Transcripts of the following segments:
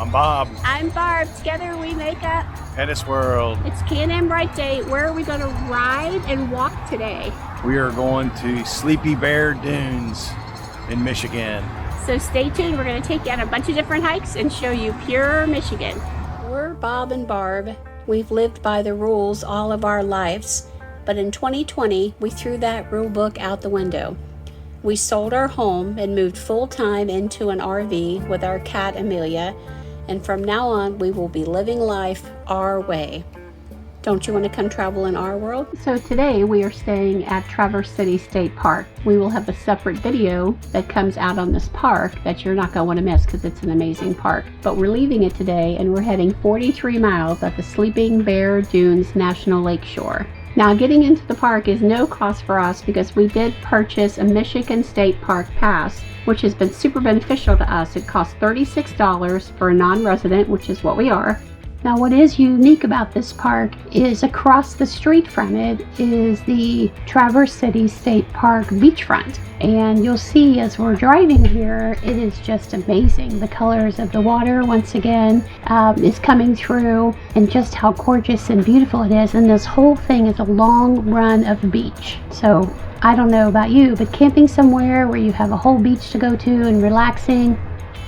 I'm Bob. I'm Barb. Together we make up HetteshWorld. It's Can-Am Ride Day. Where are we going to ride and walk today? We are going to Sleepy Bear Dunes in Michigan. So stay tuned. We're going to take you on a bunch of different hikes and show you pure Michigan. We're Bob and Barb. We've lived by the rules all of our lives, but in 2020 we threw that rule book out the window. We sold our home and moved full-time into an RV with our cat Amelia, and from now on we will be living life our way. Don't you want to come travel in our world? So today we are staying at Traverse City State Park. We will have a separate video that comes out on this park that you're not going to want to miss because it's an amazing park. But we're leaving it today and we're heading 43 miles at the Sleeping Bear Dunes National Lakeshore. Now, getting into the park is no cost for us because we did purchase a Michigan State Park Pass, which has been super beneficial to us. It costs $36 for a non-resident, which is what we are. Now, what is unique about this park is across the street from it is the Traverse City State Park beachfront. And you'll see as we're driving here, it is just amazing. The colors of the water, once again, is coming through, and just how gorgeous and beautiful it is. And this whole thing is a long run of beach. So I don't know about you, but camping somewhere where you have a whole beach to go to and relaxing,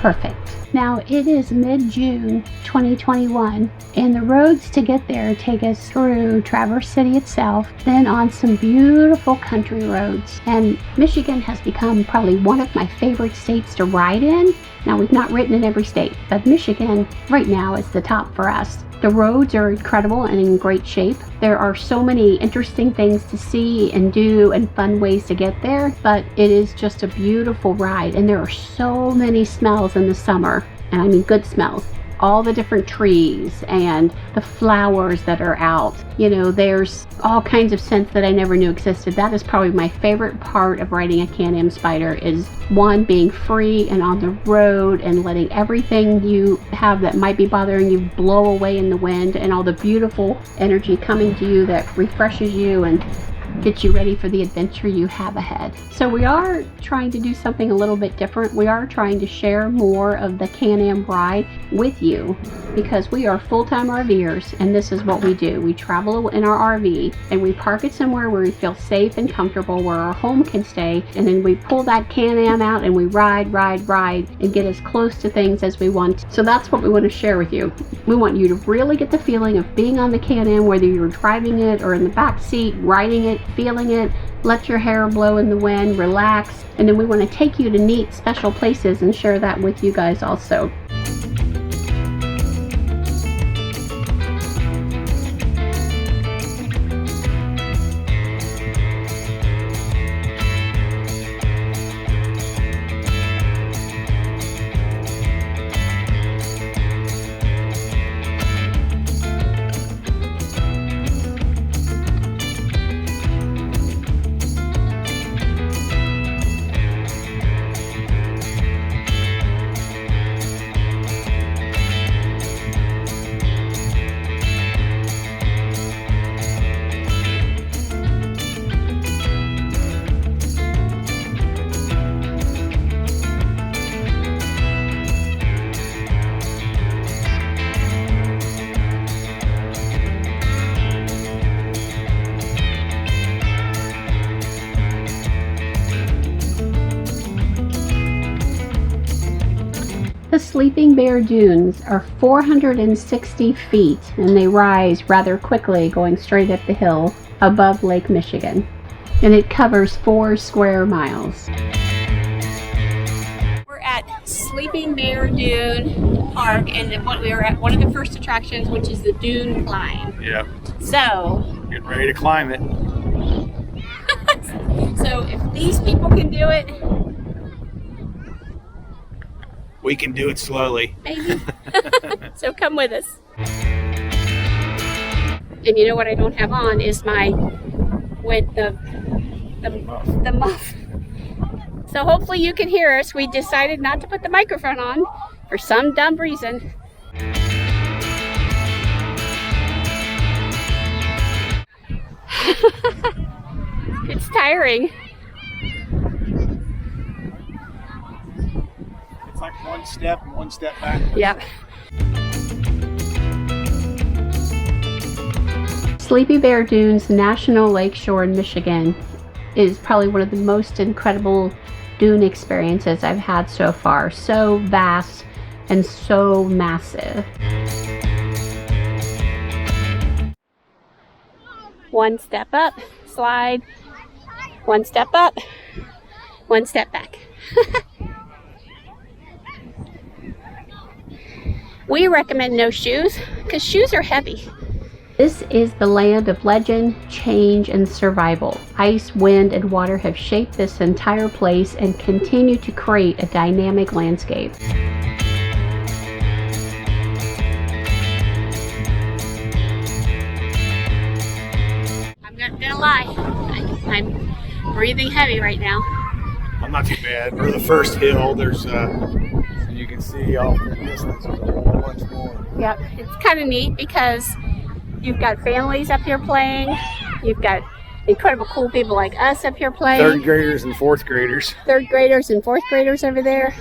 perfect. Now, it is mid-June 2021, and the roads to get there take us through Traverse City itself, then on some beautiful country roads. And Michigan has become probably one of my favorite states to ride in. Now, we've not ridden in every state, but Michigan right now is the top for us. The roads are incredible and in great shape. There are so many interesting things to see and do and fun ways to get there, but it is just a beautiful ride, and there are so many smells in the summer, and I mean good smells. All the different trees and the flowers that are out. You know, there's all kinds of scents that I never knew existed. That is probably my favorite part of riding a Can-Am Spyder, is one, being free and on the road and letting everything you have that might be bothering you blow away in the wind, and all the beautiful energy coming to you that refreshes you and get you ready for the adventure you have ahead. So we are trying to do something a little bit different. We are trying to share more of the Can-Am ride with you because we are full-time RVers, and this is what we do. We travel in our RV and we park it somewhere where we feel safe and comfortable, where our home can stay, and then we pull that Can-Am out and we ride and get as close to things as we want. So that's what we want to share with you. We want you to really get the feeling of being on the Can-Am, whether you're driving it or in the back seat, riding it, feeling it, let your hair blow in the wind, relax, and then we want to take you to neat, special places and share that with you guys also. The Sleeping Bear Dunes are 460 feet, and they rise rather quickly going straight up the hill above Lake Michigan, and it covers 4 square miles. We're at Sleeping Bear Dune Park, and we are at one of the first attractions, which is the dune climb. Yep. So, Get ready to climb it. so if these people can do it, We can do it slowly. maybe. So come with us. And you know what I don't have on is my the muff. So hopefully you can hear us. We decided not to put the microphone on for some dumb reason. It's tiring. It's like one step back. Yep. Sleepy Bear Dunes National Lakeshore in Michigan is probably one of the most incredible dune experiences I've had so far. So vast and so massive. One step up, slide, one step up, one step back. We recommend no shoes because shoes are heavy. This is the land of legend, change, and survival. Ice, wind, and water have shaped this entire place and continue to create a dynamic landscape. I'm not gonna lie, I'm breathing heavy right now. I'm not too bad. We're the first hill. There's you can see off the distance, there's a whole bunch more. Yep, it's kind of neat because you've got families up here playing. You've got incredible cool people like us up here playing. Third graders and fourth graders. Third graders and fourth graders over there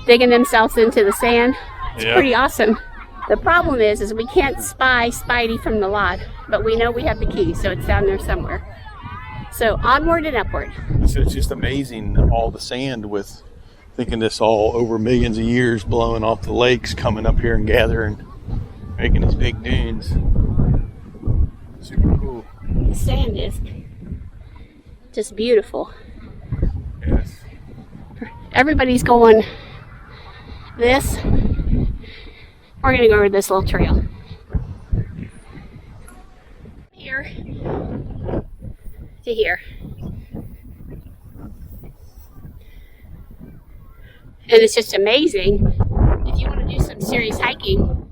digging themselves into the sand. It's pretty awesome. The problem is we can't spy Spidey from the lot, but we know we have the key, so it's down there somewhere. So onward and upward. So it's just amazing, all the sand with thinking this all over millions of years blowing off the lakes, coming up here and gathering, making these big dunes. Super cool. The sand is just beautiful. Yes. Everybody's going this. We're gonna go over this little trail. Here to here. And it's just amazing if you want to do some serious hiking.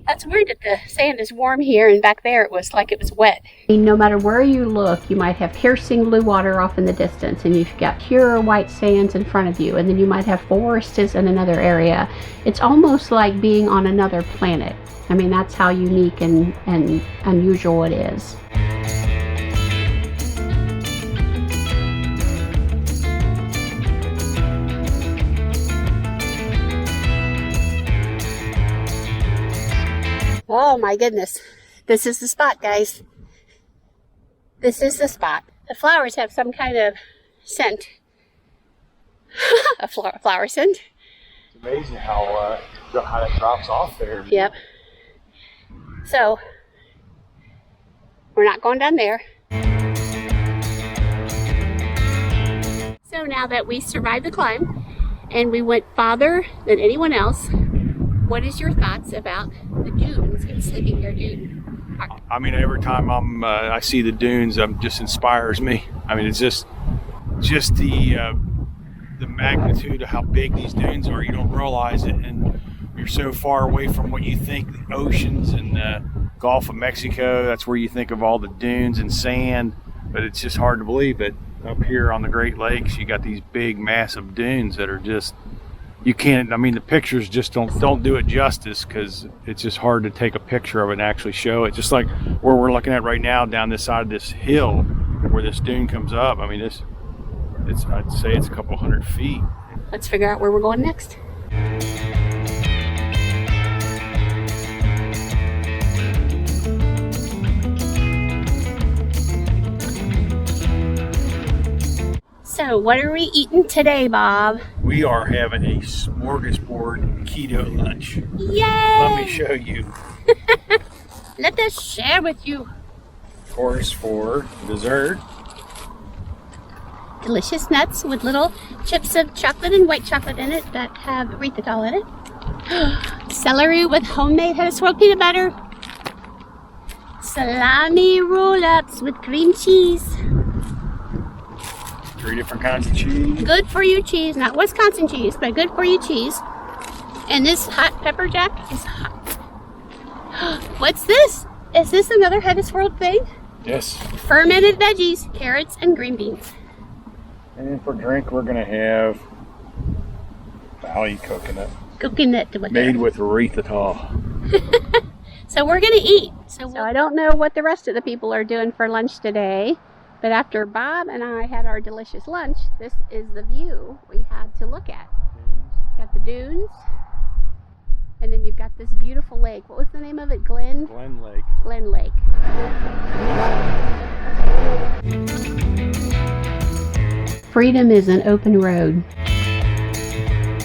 That's weird that the sand is warm here and back there it was like it was wet. No matter where you look, you might have piercing blue water off in the distance and you've got pure white sands in front of you, and then you might have forests in another area. It's almost like being on another planet. I mean, that's how unique and unusual it is. Oh my goodness. This is the spot, guys. This is the spot. The flowers have some kind of scent. A flower scent. It's amazing how that drops off there. Yep. So, we're not going down there. So now that we survived the climb and we went farther than anyone else, what is your thoughts about the dunes in Sleepy Bear Dune Park? I mean, every time I see the dunes, it just inspires me. I mean, it's just the magnitude of how big these dunes are. You don't realize it, and you're so far away from what you think the oceans and the Gulf of Mexico. That's where you think of all the dunes and sand, but it's just hard to believe that up here on the Great Lakes, you got these big, massive dunes that are just. You can't, I mean, the pictures just don't do it justice because it's just hard to take a picture of it and actually show it. Just like where we're looking at right now down this side of this hill where this dune comes up. I mean, I'd say it's a couple 100 feet. Let's figure out where we're going next. So, what are we eating today, Bob? We are having a smorgasbord keto lunch. Yay! Let me show you. Let us share with you. Of course, for dessert. Delicious nuts with little chips of chocolate and white chocolate in it that have erythritol in it. Celery with homemade HetteshWorld peanut butter. Salami roll-ups with cream cheese. 3 different kinds of cheese. Good for you cheese, not Wisconsin cheese, but good for you cheese. And this hot pepper jack is hot. What's this? Is this another HetteshWorld thing? Yes. Fermented veggies, carrots, and green beans. And for drink, we're going to have Valley coconut. Coconut. Made with erythritol. So we're going to eat. So I don't know what the rest of the people are doing for lunch today. But after Bob and I had our delicious lunch, this is the view we had to look at. Got the dunes. And then you've got this beautiful lake. What was the name of it? Glen Lake. Glen Lake. Freedom is an open road.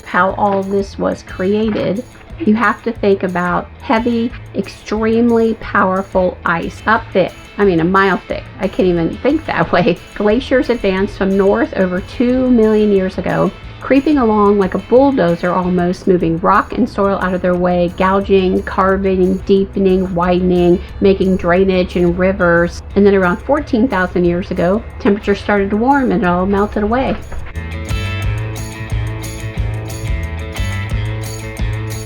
How all this was created, you have to think about heavy, extremely powerful ice up thick. I mean, a mile thick. I can't even think that way. Glaciers advanced from north over 2 million years ago, creeping along like a bulldozer almost, moving rock and soil out of their way, gouging, carving, deepening, widening, making drainage in rivers. And then around 14,000 years ago, temperatures started to warm and it all melted away.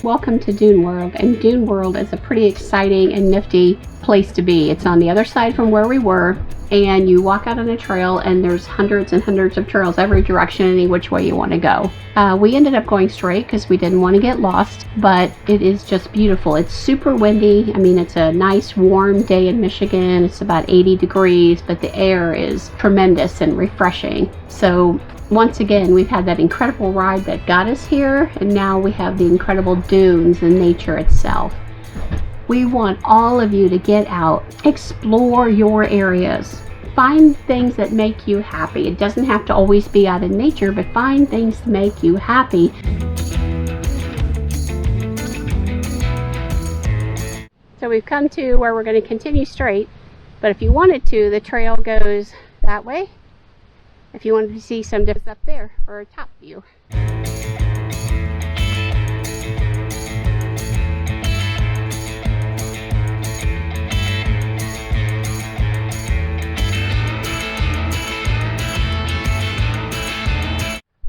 Welcome to Dune World, and Dune World is a pretty exciting and nifty place to be. It's on the other side from where we were, and you walk out on a trail and there's hundreds and hundreds of trails every direction, any which way you want to go. We ended up going straight because we didn't want to get lost, but it is just beautiful. It's super windy. I mean, it's a nice warm day in Michigan. It's about 80 degrees, but the air is tremendous and refreshing. So once again, we've had that incredible ride that got us here, and now we have the incredible dunes and nature itself. We want all of you to get out, explore your areas, find things that make you happy. It doesn't have to always be out in nature, but find things to make you happy. So we've come to where we're going to continue straight, but if you wanted to, the trail goes that way. If you wanted to see some difference up there for a top view.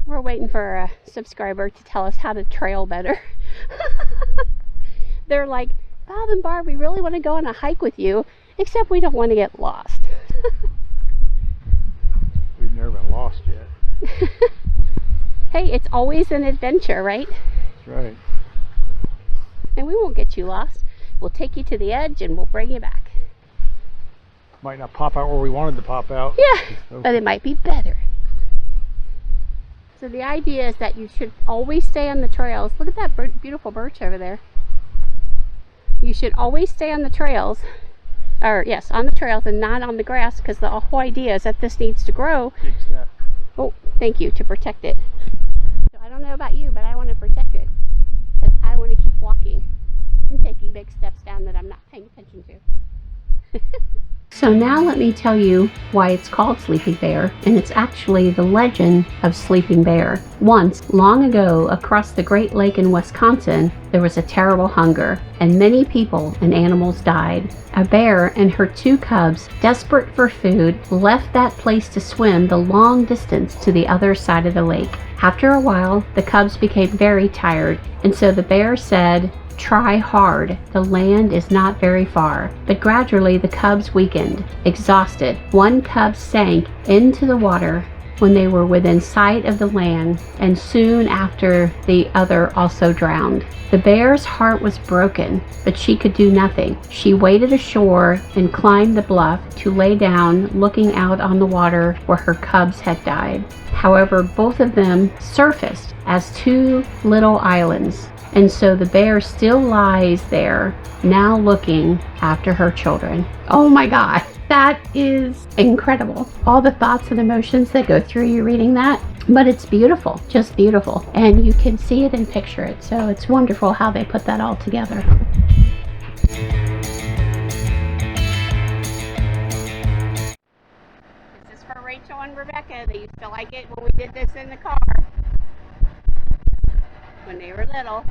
We're waiting for a subscriber to tell us how to trail better. They're like, Bob and Barb, we really want to go on a hike with you, except we don't want to get lost. We've never been lost yet. Hey, it's always an adventure, right? That's right. And we won't get you lost. We'll take you to the edge and we'll bring you back. Might not pop out where we wanted to pop out. Yeah, So. but it might be better. So the idea is that you should always stay on the trails. Look at that beautiful birch over there. You should always stay on the trails. Or yes, on the trails and not on the grass, because the whole idea is that this needs to grow. Big step. Oh, thank you, to protect it. So I don't know about you, but I want to protect it because I want to keep walking and taking big steps down that I'm not paying attention to. So now let me tell you why it's called Sleeping Bear, and it's actually the legend of Sleeping Bear. Once, long ago, across the Great Lake in Wisconsin, there was a terrible hunger, and many people and animals died. A bear and her 2 cubs, desperate for food, left that place to swim the long distance to the other side of the lake. After a while, the cubs became very tired, and so the bear said, "Try hard. The land is not very far." But gradually the cubs weakened. Exhausted, one cub sank into the water when they were within sight of the land, and soon after the other also drowned. The bear's heart was broken, but she could do nothing. She waded ashore and climbed the bluff to lay down, looking out on the water where her cubs had died. However, both of them surfaced as 2 little islands. And so the bear still lies there, now looking after her children. Oh my God, that is incredible. All the thoughts and emotions that go through you reading that. But it's beautiful, just beautiful. And you can see it and picture it. So it's wonderful how they put that all together. Is this for Rachel and Rebecca? They used to like it when we did this in the car when they were little.